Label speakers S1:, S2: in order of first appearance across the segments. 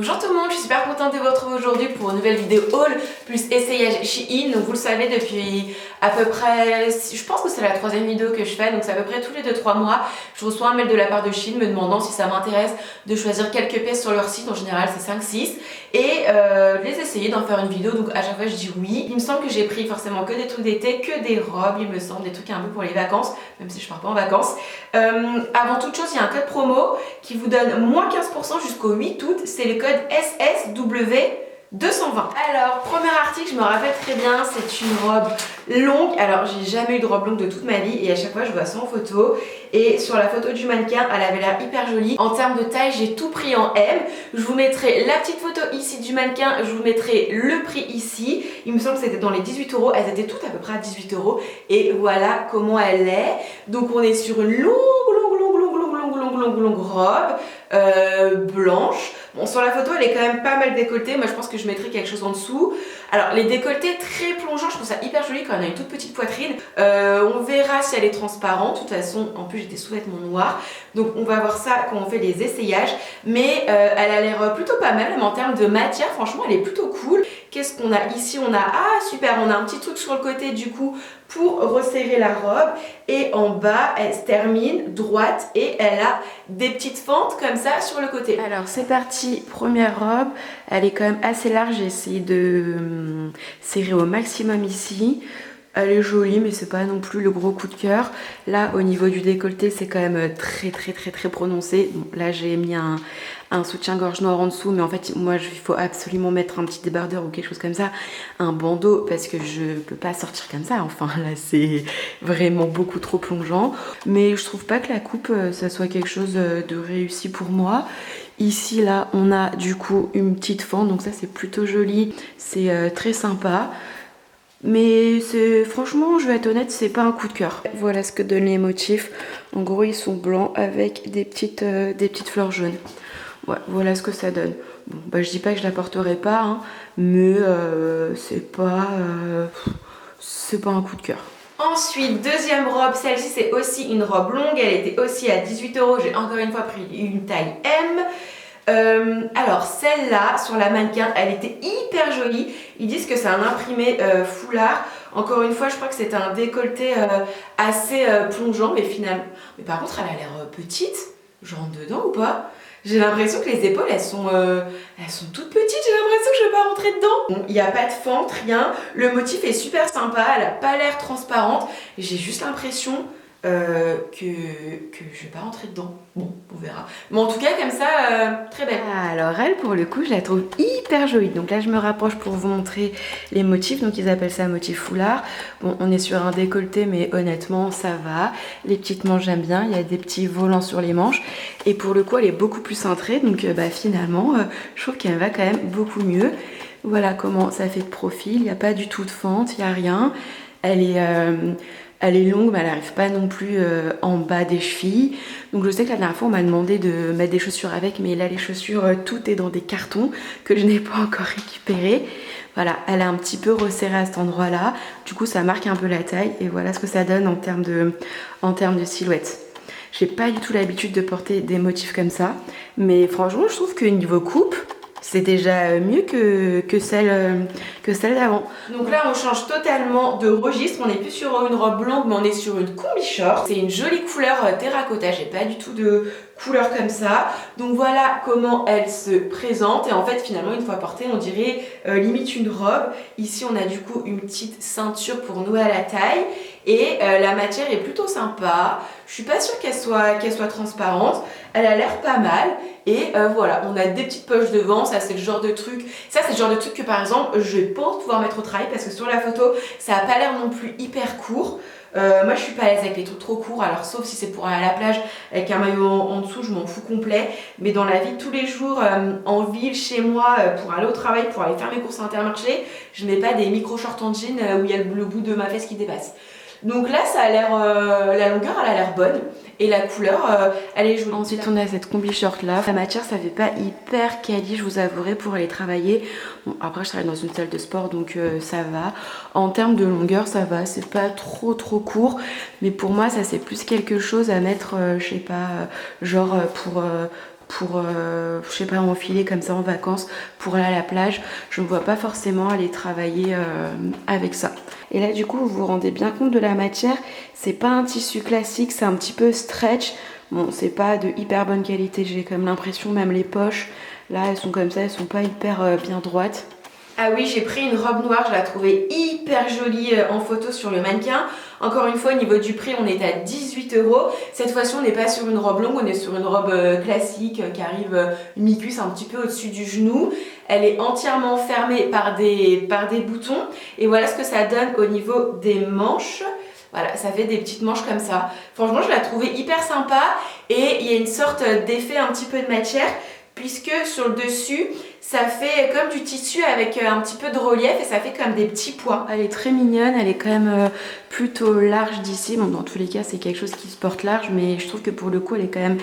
S1: Bonjour tout le monde, je suis super contente de vous retrouver aujourd'hui pour une nouvelle vidéo haul plus essayage Shein. Donc vous le savez depuis à peu près, je pense que c'est la troisième vidéo que je fais, donc c'est à peu près tous les 2-3 mois, je reçois un mail de la part de Shein me demandant si ça m'intéresse de choisir quelques pièces sur leur site, en général c'est 5-6, et de les essayer, d'en faire une vidéo. Donc à chaque fois je dis oui. Il me semble que j'ai pris forcément que des trucs d'été, que des robes, il me semble, des trucs un peu pour les vacances, même si je pars pas en vacances. Avant toute chose, il y a un code promo qui vous donne moins 15% jusqu'au 8 août, c'est le code SSW220. Alors, premier article, je me rappelle très bien, c'est une robe longue. Alors, j'ai jamais eu de robe longue de toute ma vie et à chaque fois je vois ça en photo. Et sur la photo du mannequin, elle avait l'air hyper jolie. En termes de taille, j'ai tout pris en M. Je vous mettrai la petite photo ici du mannequin, je vous mettrai le prix ici. Il me semble que c'était dans les 18 €. Elles étaient toutes à peu près à 18 €. Et voilà comment elle est. Donc, on est sur une longue robe blanche. Bon, sur la photo elle est quand même pas mal décolletée, moi je pense que je mettrai quelque chose en dessous. Alors les décolletés très plongeants, je trouve ça hyper joli quand on a une toute petite poitrine. On verra si elle est transparente, de toute façon en plus j'ai des sous-vêtements noirs, donc on va voir ça quand on fait les essayages. Mais elle a l'air plutôt pas mal, même en termes de matière, franchement elle est plutôt cool. Qu'est-ce qu'on a ici? On a, ah super, on a un petit truc sur le côté du coup pour resserrer la robe, et en bas elle se termine droite et elle a des petites fentes comme ça sur le côté. Alors c'est parti, première robe, elle est quand même assez large, j'ai essayé de serrer au maximum ici. Elle est jolie mais c'est pas non plus le gros coup de cœur. Là au niveau du décolleté c'est quand même très prononcé. Bon, là j'ai mis un soutien-gorge noir en dessous, mais en fait moi il faut absolument mettre un petit débardeur ou quelque chose comme ça, un bandeau, parce que je peux pas sortir comme ça. Enfin là c'est vraiment beaucoup trop plongeant, mais je trouve pas que la coupe ça soit quelque chose de réussi pour moi. Ici là on a du coup une petite fente, donc ça c'est plutôt joli, c'est très sympa. Mais c'est, franchement, je vais être honnête, c'est pas un coup de cœur. Voilà ce que donnent les motifs. En gros, ils sont blancs avec des petites fleurs jaunes. Ouais, voilà ce que ça donne. Bon, bah, je dis pas que je la porterai pas, hein, mais c'est pas un coup de cœur. Ensuite, deuxième robe, celle-ci c'est aussi une robe longue, elle était aussi à 18 €, j'ai encore une fois pris une taille M. Alors celle-là sur la mannequin elle était hyper jolie. Ils disent que c'est un imprimé foulard. Encore une fois je crois que c'est un décolleté assez plongeant, mais finalement, mais par contre elle a l'air petite. Je rentre dedans ou pas? J'ai l'impression que les épaules elles sont toutes petites, j'ai l'impression que je vais pas rentrer dedans. Bon, il n'y a pas de fente, rien. Le motif est super sympa, elle a pas l'air transparente. J'ai juste l'impression que je vais pas rentrer dedans. Bon, on verra. Mais en tout cas, comme ça, très belle. Alors elle, pour le coup, je la trouve hyper jolie. Donc là, je me rapproche pour vous montrer les motifs. Donc ils appellent ça motif foulard. Bon, on est sur un décolleté, mais honnêtement, ça va. Les petites manches, j'aime bien. Il y a des petits volants sur les manches. Et pour le coup, elle est beaucoup plus cintrée. Donc finalement, je trouve qu'elle va quand même beaucoup mieux. Voilà comment ça fait de profil. Il n'y a pas du tout de fente, il n'y a rien. Elle est longue, mais elle n'arrive pas non plus en bas des chevilles. Donc je sais que la dernière fois, on m'a demandé de mettre des chaussures avec, mais là, les chaussures, tout est dans des cartons que je n'ai pas encore récupérés. Voilà, elle est un petit peu resserrée à cet endroit-là. Du coup, ça marque un peu la taille. Et voilà ce que ça donne en termes de silhouette. J'ai pas du tout l'habitude de porter des motifs comme ça. Mais franchement, je trouve que niveau coupe, c'est déjà mieux que celle d'avant. Donc là on change totalement de registre, on n'est plus sur une robe longue mais on est sur une combi short. C'est une jolie couleur terracotta, j'ai pas du tout de couleur comme ça. Donc voilà comment elle se présente, et en fait finalement une fois portée on dirait limite une robe. Ici on a du coup une petite ceinture pour nouer à la taille, et la matière est plutôt sympa. Je suis pas sûre qu'elle soit transparente, elle a l'air pas mal. Et voilà, on a des petites poches devant, ça c'est le genre de truc, que par exemple je pense pouvoir mettre au travail, parce que sur la photo ça a pas l'air non plus hyper court. Moi je suis pas à l'aise avec les trucs trop courts, alors sauf si c'est pour aller à la plage avec un maillot en dessous, je m'en fous complet. Mais dans la vie de tous les jours, en ville, chez moi, pour aller au travail, pour aller faire mes courses à Intermarché, je mets pas des micro shorts en jean où il y a le bout de ma fesse qui dépasse. Donc là ça a l'air, la longueur elle a l'air bonne, et la couleur elle est jolie. Ensuite on a cette combi short là, la matière ça fait pas hyper quali, je vous avouerai, pour aller travailler. Bon, après je travaille dans une salle de sport donc ça va. En termes de longueur ça va, c'est pas trop court, mais pour moi ça c'est plus quelque chose à mettre, je sais pas, genre pour, je sais pas, enfiler comme ça en vacances pour aller à la plage. Je ne vois pas forcément aller travailler avec ça. Et là du coup vous vous rendez bien compte de la matière, c'est pas un tissu classique, c'est un petit peu stretch. Bon, c'est pas de hyper bonne qualité, j'ai comme l'impression, même les poches, là elles sont comme ça, elles sont pas hyper bien droites. Ah oui, j'ai pris une robe noire, je la trouvais hyper jolie en photo sur le mannequin. Encore une fois, au niveau du prix, on est à 18 €. Cette fois-ci, on n'est pas sur une robe longue, on est sur une robe classique qui arrive mi-cuisse, un petit peu au-dessus du genou. Elle est entièrement fermée par des boutons. Et voilà ce que ça donne au niveau des manches. Voilà, ça fait des petites manches comme ça. Franchement, je la trouvais hyper sympa et il y a une sorte d'effet un petit peu de matière puisque sur le dessus, ça fait comme du tissu avec un petit peu de relief et ça fait comme des petits pois. Elle est très mignonne, elle est quand même plutôt large d'ici. Bon, dans tous les cas, c'est quelque chose qui se porte large, mais je trouve que pour le coup, elle est quand même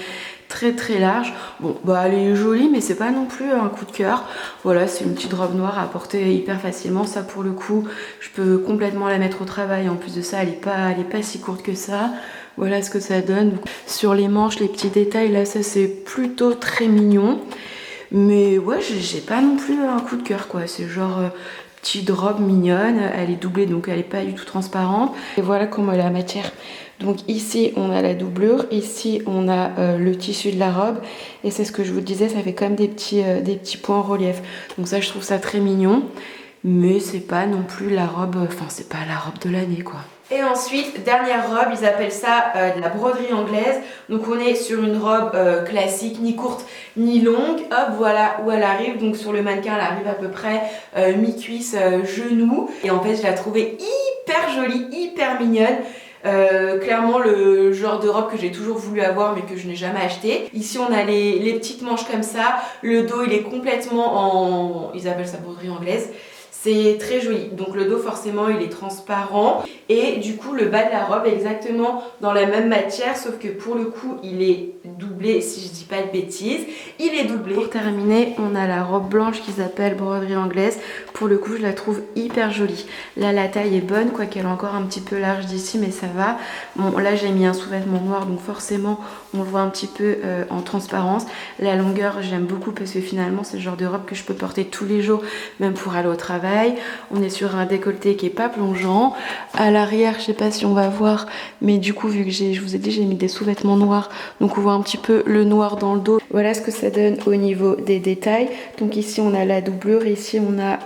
S1: très très large. Bon, bah elle est jolie, mais c'est pas non plus un coup de cœur. Voilà, c'est une petite robe noire à porter hyper facilement. Ça, pour le coup, je peux complètement la mettre au travail. En plus de ça, elle est pas si courte que ça. Voilà ce que ça donne. Donc, sur les manches, les petits détails, là, ça c'est plutôt très mignon. Mais ouais, j'ai pas non plus un coup de cœur, quoi. C'est genre petite robe mignonne. Elle est doublée, donc elle est pas du tout transparente. Et voilà comment est la matière. Donc ici, on a la doublure. Ici, on a le tissu de la robe. Et c'est ce que je vous disais, ça fait comme des petits points en relief. Donc ça, je trouve ça très mignon. Mais c'est pas non plus la robe... Enfin, c'est pas la robe de l'année, quoi. Et ensuite, dernière robe, ils appellent ça de la broderie anglaise. Donc on est sur une robe classique, ni courte ni longue. Hop, voilà où elle arrive. Donc sur le mannequin, elle arrive à peu près mi-cuisse, genou. Et en fait, je la trouvais hyper jolie, hyper mignonne. Clairement le genre de robe que j'ai toujours voulu avoir mais que je n'ai jamais acheté. Ici on a les petites manches comme ça. Le dos il est complètement en... Ils appellent ça broderie anglaise. C'est très joli. Donc le dos forcément il est transparent et du coup le bas de la robe est exactement dans la même matière sauf que pour le coup il est doublé si je dis pas de bêtises. Il est doublé. Pour terminer on a la robe blanche qu'ils appellent broderie anglaise. Pour le coup je la trouve hyper jolie. Là la taille est bonne quoiqu'elle est encore un petit peu large d'ici mais ça va. Bon là j'ai mis un sous-vêtement noir donc forcément on le voit un petit peu en transparence. La longueur j'aime beaucoup parce que finalement c'est le genre de robe que je peux porter tous les jours même pour aller au travail. On est sur un décolleté qui est pas plongeant. À l'arrière, je sais pas si on va voir, mais du coup, vu que je vous ai dit, j'ai mis des sous-vêtements noirs, donc on voit un petit peu le noir dans le dos. Voilà ce que ça donne au niveau des détails. Donc ici, on a la doublure, ici, on a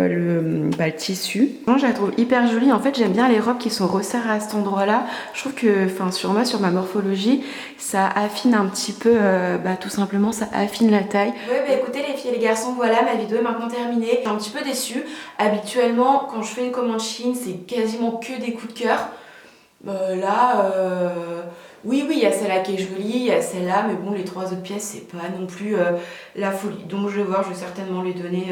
S1: le tissu. Moi, je la trouve hyper jolie. En fait, j'aime bien les robes qui sont resserrées à cet endroit-là. Je trouve que, enfin, sur moi, sur ma morphologie, ça affine un petit peu, tout simplement, ça affine la taille. Ouais, bah écoutez les filles et les garçons, voilà, ma vidéo est maintenant terminée. Je suis un petit peu déçue. Habituellement, quand je fais une commande Shein, c'est quasiment que des coups de cœur. Oui, il y a celle-là qui est jolie, il y a celle-là, mais bon, les trois autres pièces, c'est pas non plus la folie. Donc je vais voir, je vais certainement les donner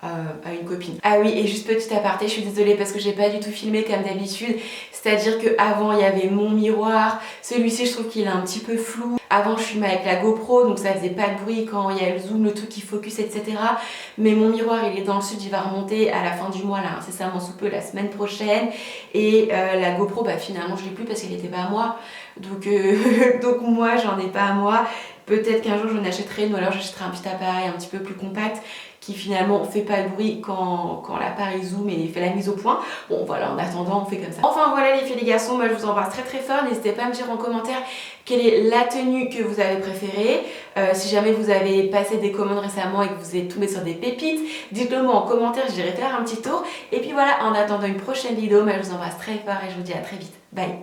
S1: à une copine. Ah oui, et juste petit aparté, je suis désolée parce que j'ai pas du tout filmé comme d'habitude. C'est-à-dire qu'avant, il y avait mon miroir. Celui-ci, je trouve qu'il est un petit peu flou. Avant, je filmais avec la GoPro, donc ça faisait pas de bruit quand il y a le zoom, le truc qui focus, etc. Mais mon miroir, il est dans le sud, il va remonter à la fin du mois, là, incessamment sous peu, la semaine prochaine. Et la GoPro, finalement, je l'ai plus parce qu'elle était pas à moi. Donc, donc moi, j'en ai pas à moi. Peut-être qu'un jour, j'en achèterai une ou alors j'achèterai un petit appareil un petit peu plus compact qui finalement fait pas de bruit quand l'appareil zoom et fait la mise au point. Bon voilà, en attendant on fait comme ça. Enfin voilà les filles et les garçons, moi je vous embrasse très très fort. N'hésitez pas à me dire en commentaire quelle est la tenue que vous avez préférée. Si jamais vous avez passé des commandes récemment et que vous êtes tombé sur des pépites, dites-le moi en commentaire, j'irai faire un petit tour. Et puis voilà, en attendant une prochaine vidéo, moi je vous embrasse très fort et je vous dis à très vite. Bye.